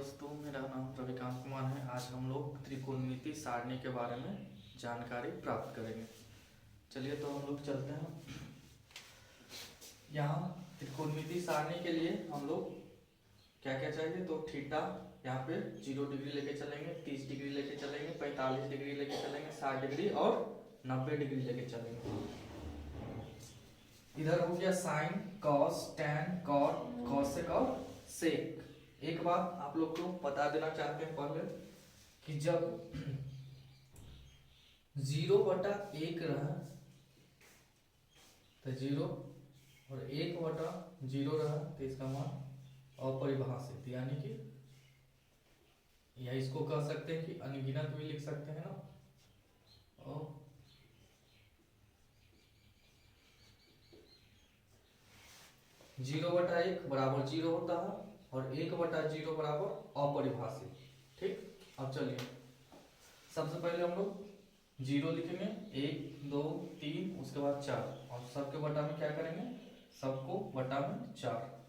दोस्तों, मेरा नाम रविकांत कुमार है। आज हम लोग त्रिकोणमिति सारणी के बारे में जानकारी प्राप्त करेंगे। चलिए तो हम लोग चलते हैं। यहाँ त्रिकोणमिति सारणी के लिए हम लोग क्या क्या चाहिए, तो थीटा यहाँ पे 0 डिग्री लेके चलेंगे, 30 डिग्री लेके चलेंगे, 45 डिग्री लेके चलेंगे, 60 डिग्री और 90 डिग्री लेके चलेंगे। इधर हो गया sine, cos, tan, cot, cosec और सेक। एक बात आप लोग को बता देना चाहते हैं पहले कि जब 0/1 रहा तो 0 और 1/0 रहा तो इसका मान अपरिभाषित, यानी कि या इसको कह सकते हैं कि अनगिनत भी लिख सकते हैं ना। और 0/1 बराबर 0 होता है और 1/0 बराबर अपरिभाषित। ठीक, अब चलिए सबसे पहले हम लोग 0 लिखेंगे, 1 2 3, उसके बाद 4 और सबके बटा में क्या करेंगे, सबको बटा में 4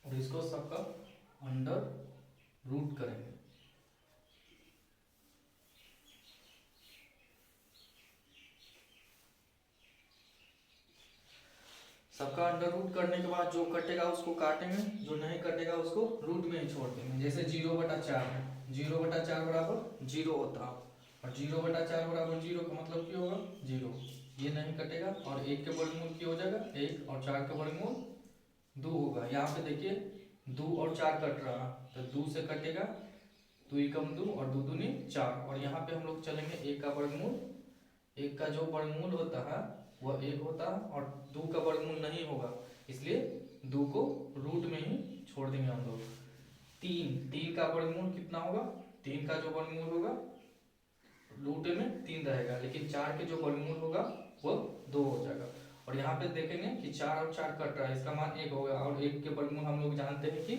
और इसको सबका अंडर रूट करेंगे। सबका अंडर रूट करने के बाद जो कटेगा उसको काटेंगे, जो नहीं कटेगा उसको रूट में ही छोड़ देंगे। जैसे 0/4 है, 0/4 बराबर 0 होता है और 0/4 बराबर 0 का मतलब क्या होगा, 0। ये नहीं कटेगा और 1 के वर्गमूल की हो जाएगा 1 और 4 के वर्गमूल 2 होगा। यहाँ पे देखिए 2 और 4 कट रहा तो 2 से कटेगा, 2 एकम 2 और 2 दूनी 4 और यहाँ पे हम लोग चलेंगे 1 का वर्गमूल। 1 का जो वर्गमूल होता है वह 1 होता है और 2 का वर्गमूल नहीं होगा, इसलिए 2 को रूट में ही छोड़ देंगे हम लोग। 3 का वर्गमूल कितना होगा, 3 का जो वर्गमूल होगा रूट में 3 रहेगा, लेकिन 4 के जो वर्गमूल होगा वो 2 हो जाएगा। और यहाँ पे देखेंगे कि 4 और 4 कट रहा है, इसका मान 1 होगा और 1 के वर्गमूल हम लोग जानते हैं कि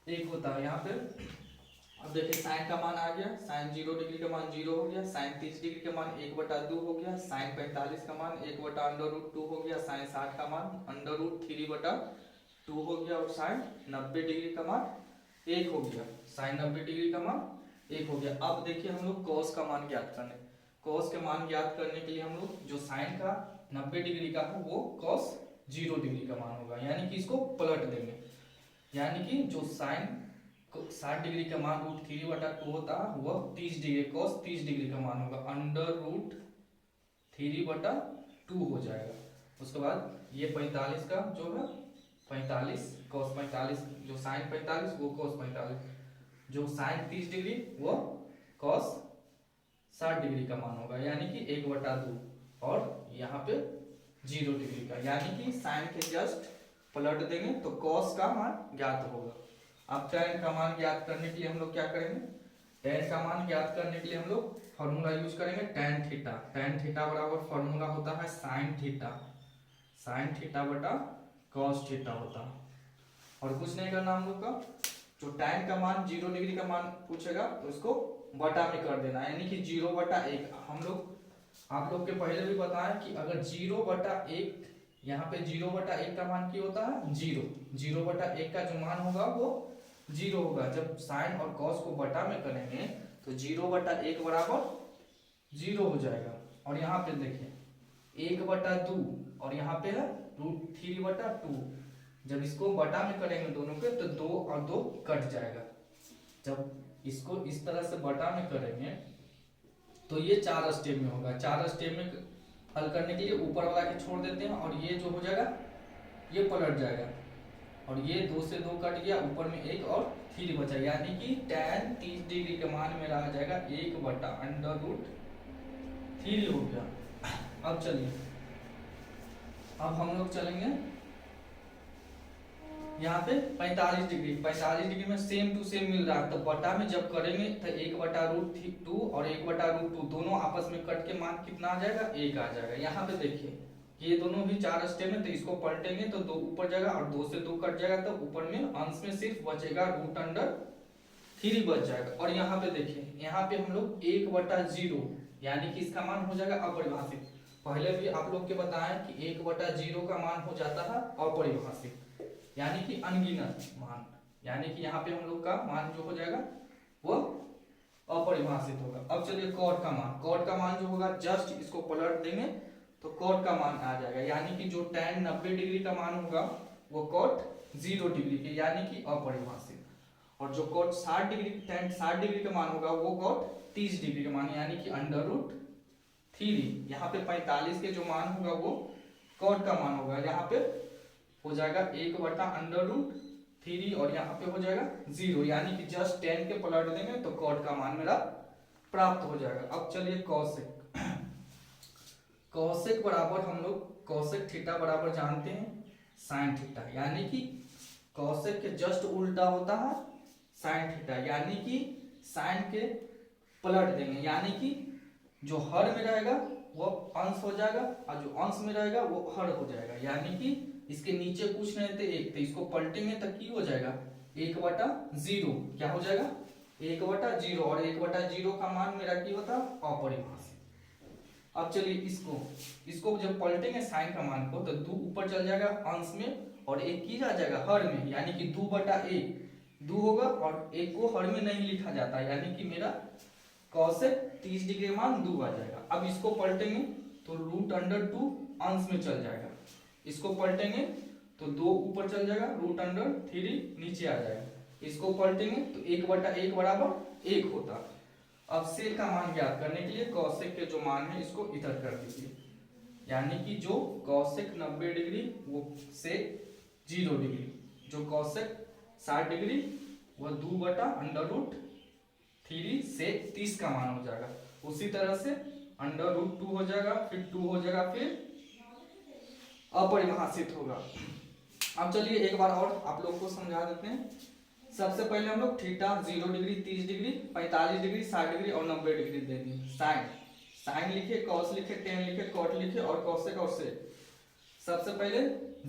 1 होता है। यहाँ पे अब देखिए साइन का मान आ गया, साइन 0 डिग्री का मान 0 हो गया, साइन 30 डिग्री का मान 1/2 हो गया, साइन 45 का मान 1/√2 हो गया, साइन 60 का मान √3/2 हो गया और साइन 90 डिग्री का मान 1 हो गया। साइन 90 डिग्री का मान 1 हो गया। अब देखिए हम लोग कॉस का मान ज्ञात करने, कॉस के मान ज्ञात करने के लिए हम लोग जो साइन का 90 डिग्री का है वो कॉस 0 डिग्री का मान होगा, यानी कि इसको पलट देंगे। यानी कि जो साइन 60 डिग्री का मान √3/2 होता है वह 30 डिग्री कॉस 30 डिग्री का मान होगा, √3/2 हो जाएगा। उसके बाद ये 45 का जो है 45 कॉस 45, जो साइन 45 वो कॉस 45, जो साइन 30 डिग्री वो कॉस 60 डिग्री का मान होगा, यानी कि 1/2 और यहाँ पे 0 डिग्री का, यानी कि साइन के जस्ट पलट देंगे तो कॉस का मान ज्ञात होगा। अब tan का मान ज्ञात करने के लिए हम लोग क्या करेंगे, tan का मान ज्ञात करने के लिए हम लोग फॉर्मूला यूज करेंगे tan थीटा। tan थीटा बराबर फॉर्मूला होता है sin थीटा, sin थीटा बटा cos थीटा होता है। और कुछ नहीं करना हम लोग का, जो tan का मान 0 डिग्री का मान पूछेगा तो इसको बटा में कर देना, यानी कि 0/1। हम लोग आप लोग के पहले भी बताया कि अगर 0/1 यहाँ पे 0/1 का मान क्या होता है, 0। 0/1 का जो मान होगा वो 0 होगा। जब साइन और कॉस को बटा में करेंगे तो 0/1 बराबर 0 हो जाएगा। और यहाँ पे देखिए 1/2 और यहाँ पे है √3/2। जब इसको बटा में करेंगे दोनों के तो 2 और 2 कट जाएगा। जब इसको इस तरह से बटा में करेंगे तो ये 4 स्टेप में होगा। 4 स्टेप में हल करने के लिए ऊपर वाला के छोड़ देते हैं और ये जो हो जाएगा ये पलट जाएगा और ये 2 से 2 कट गया, ऊपर में 1 और 3 बचा, यानी कि tan 30 डिग्री के मान में रह जाएगा 1/√3 हो गया। अब चलिए अब हम लोग चलेंगे यहाँ पे 45 डिग्री। 45 डिग्री में सेम टू सेम मिल रहा है तो बटा में जब करेंगे तो 1/√2 और 1/√2 दोनों आपस में कट के मान कितना आ जाएगा, 1 आ जाएगा। यहाँ पे देखिए ये दोनों भी 4 स्टेप में, तो इसको पलटेंगे तो 2 ऊपर जाएगा और 2 से 2 कट जाएगा तो ऊपर में अंश में सिर्फ बचेगा √3 बच जाएगा। और यहाँ पे देखिए यहाँ पे हम लोग 1/0 यानी कि इसका मान हो जाएगा अपरिभाषित। पहले भी आप लोग के बताएं कि 1/0 का मान हो जाता है अपरिभाषित, यानी कि अनगिनत मान, यानी कि यहाँ पे हम लोग का मान जो हो जाएगा वो अपरिभाषित होगा। अब चलिए कॉट का मान, कॉट का मान जो होगा जस्ट इसको पलट देंगे तो कॉट का मान आ जाएगा, यानी कि जो tan 90 डिग्री का मान होगा वो कॉट 0 डिग्री के यानी कि अपरिभाषित, और जो कॉट 60 डिग्री tan 60 डिग्री का मान होगा वो कॉट 30 डिग्री का मान यानी कि √3। यहाँ पे 45 के जो मान होगा वो कॉट का मान होगा, यहाँ पे हो जाएगा 1/√3 और यहाँ पे हो जाएगा 0, यानी कि जस्ट 10 के पलट देंगे तो कॉट का मान मेरा प्राप्त हो जाएगा। अब चलिए कॉसेक, कॉसेक बराबर हम लोग कॉसेक थीटा बराबर जानते हैं साइन थीटा, यानी कि कॉसेक के जस्ट उल्टा होता है साइन थीटा, यानी कि साइन के पलट देंगे, यानी कि जो हर में रहेगा वो अंश हो जाएगा और जो अंश में रहेगा वो हर हो जाएगा, यानी कि इसके नीचे कुछ नहीं थे एक, तो इसको पलटेंगे तो की हो जाएगा 1/0, क्या हो जाएगा 1/0, और 1/0 का मान मेरा की होता अपरिभाषित। अब चलिए इसको जब पलटेंगे साइन का मान को तो 2 ऊपर चल जाएगा अंश में और 1 की जा जाएगा हर में, यानी कि 2/1 2 होगा और 1 को हर में नहीं लिखा जाता, यानी कि मेरा कॉसेक 30 डिग्री मान 2 आ जाएगा। अब इसको पलटेंगे तो √2 अंश में चल जाएगा, इसको पलटेंगे तो 2 ऊपर चल जाएगा √3 नीचे आ जाएगा, इसको पलटेंगे तो 1/1 बराबर 1 होता। अब सेक का मान ज्ञात करने के लिए कॉसेक के जो मान है इसको इधर कर दीजिए, यानी कि जो कॉसेक 90 डिग्री वो सेक 0 डिग्री, जो कॉसेक 60 डिग्री वो 2/√3 से 30 का मान हो जाएगा। उसी तरह से √2 हो जाएगा, फिर 2 हो जाएगा, फिर अपरिभाषित होगा। अब चलिए एक बार और आप लोग को समझा देते हैं। सबसे पहले हम लोग theta 0 degree 30 degree 45 degree 60 degree और 90 डिग्री दे दिए। साइन लिखे, कॉस लिखे, टेन लिखे, कॉट लिखे और कॉसेक और सेक। सबसे पहले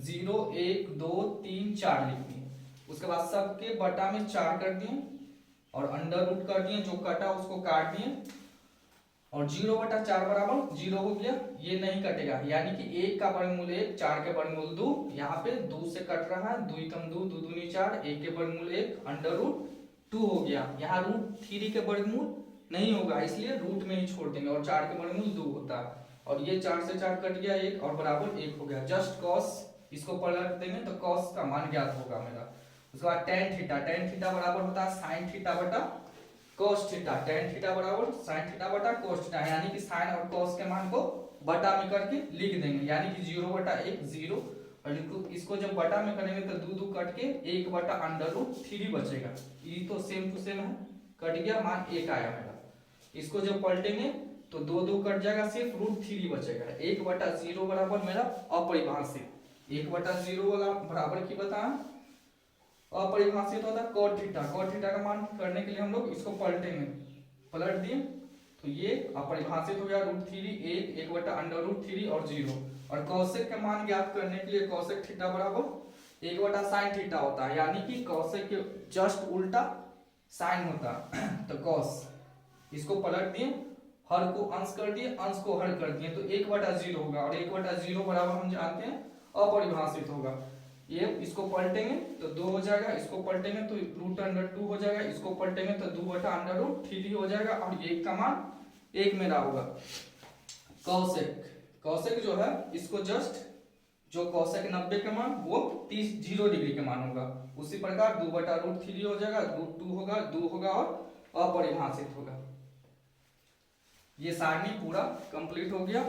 0 1 2 3 4 लिख दिए, उसके बाद सबके बटा में 4 कर दिए और √, कर दिए, जो कटा उसको काट दिए और 0/4 बराबर 0 हो गया, ये नहीं कटेगा, यानी कि 1 का वर्गमूल 1, 4 के वर्गमूल 2, यहाँ पे 2 से कट रहा है, 2 कम 2 2 दूनी 4, 1 के वर्गमूल 1 √2 हो गया। यहाँ √3 के वर्गमूल नहीं होगा इसलिए रूट में ही छोड़ देंगे और 4 के वर्गमूल 2 होता है, और ये 4 से 4 कट गया 1 और बराबर 1 हो गया। जस्ट कॉस इसको पलट देंगे तो कॉस का मान ज्ञात होगा मेरा। उसके बाद tan थीटा बराबर होता है साइन थीटा बटा cos थीटा, tan थीटा बराबर sin थीटा बटा cos थीटा, यानी कि साइन और cos के मान को बटा में करके लिख देंगे, यानी कि 0/1 0, और इसको जब बटा में करेंगे तो 2 2 कट के 1/√3 बचेगा, ये तो सेम टू सेम है, कट गया मान 1 आया मेरा। इसको जब पलटेंगे तो 2 2 कट जाएगा, सिर्फ √3 बचेगा। 1/0 बराबर मेरा अपरिभाषित, 1/0 वाला बराबर की बताएं अपरिभाषित होता है cot थीटा का मान करने के लिए हम लोग इसको पलटेंगे, पलट दिए तो ये अपरिभाषित हो गया √3 1/√3 और 0, और कॉसेक के मान ज्ञात करने के लिए कॉसेक थीटा बराबर 1/sin थीटा होता है, यानी कि कॉसेक के जस्ट उल्टा साइन होता है तो कॉस, इसको पलट दिए, हर को अंश कर दिए, अंश को हर कर दिए तो 1/0 होगा, और 1/0 बराबर हम जानते हैं अपरिभाषित होगा। ये इसको पलटेंगे तो 2 हो जाएगा, इसको पलटेंगे तो √2 हो जाएगा, इसको पलटेंगे तो 2/√3 हो जाएगा, और 1 का मान 1 मेरा होगा। कॉसेक जो है इसको जस्ट जो कॉसेक 90 के मान वो 0 डिग्री के मान होगा, उसी प्रकार 2/√3 हो जाएगा, √2 होगा, 2 होगा और अपरिभाषित होगा। ये सारणी पूरा कंप्लीट हो गया।